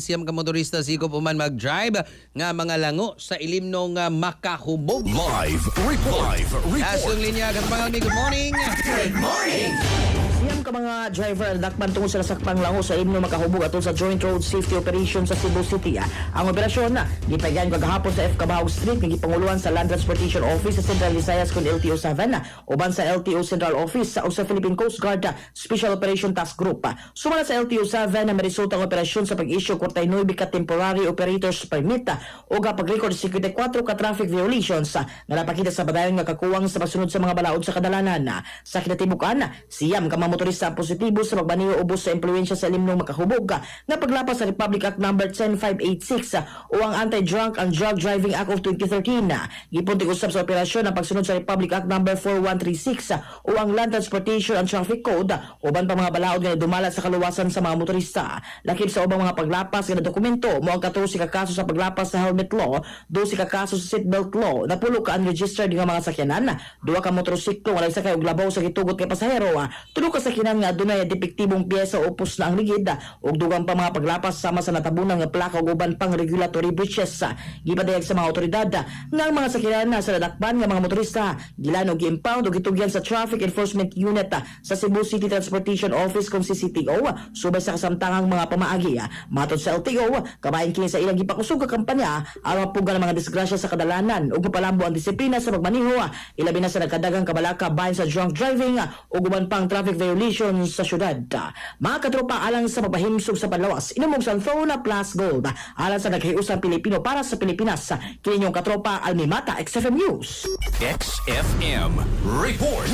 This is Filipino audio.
Siyam ka motorista sigop uman mag-drive nga mga lango sa ilimnong makahubog. Live report. Asong linya, katpangaw ni good morning. Good morning. Siyam ka mga driver dakman tungod sa nasakpang lango sa ilimnong makahubog atol sa Joint Road Safety Operation sa Cebu City. Ang operasyon na gipagayan kagahapon sa F. Cabahog Street nga gipanguluan sa Land Transportation Office sa Central Visayas kun LTO 7 uban sa LTO Central Office sa Philippine Coast Guard Special Operation Task Group. Sumala sa LTO 7 na meresulta ang operasyon sa pag-issue 49 ka temporary operators permit o pag-record 54 ka traffic violations nga napakita sa badayon nga kakuwang sa pagsunod sa mga balaod sa kadalanan. Sa kinatibukan, siyam ka mga motorista positibo sa magbaniyo ubos sa impluwensya sa ilimnong makahubog nga paglapas sa Republic Act No. 10586 o ang Anti-Drunk and Drug Driving Act of 2013. Gipuntig usab sa operasyon ang pagsunod sa Republic Act No. 4136 o ang Land Transportation and Traffic Code uban pa mga balaod nga dumala sa kaluwasan sa mga motorista. Lakip sa ubang mga paglapas nga dokumento mo ang 14 ka kaso sa paglapas sa helmet law, 12 ka kaso sa seatbelt law, napulo ka unregistered nga mga sakyanan, 2 ka motorsiklo nga nagsakay og labaw sa gitugot kay pasahero, 3 ka sakyanan nga adunay depektibong piyesa o upos na ang ligid, ug dugang pa mga paglapas sama sa natabunan nga plaka ug uban pang regulatory breaches. Gipadayag sa mga otoridad nga ang mga sakyanan sa ladakpan nga mga motorista gilan og gi-impound ug gitugyan sa Traffic Enforcement Unit sa Cebu City Transportation Office kung CCTO subay sa kasamtangang mga pamaagi. Matod sa LTO, kabayan kini sa ilang gipakusog ka kampanya aron puga ng mga disgrasya sa kadalanan ug mapalambo ang disiplina sa pagmaneho, ilabi na sa nagkadagang kabalaka bahin sa drunk driving ug uban pang traffic violations sa syudad. Mga katropa, alang sa mapahimsog sa panlawas, inumog sa Anthona Plus Gold alang sa naghiusang Pilipino para sa Pilipinas. Kini yung katropa Almimata XFM News. XFM report.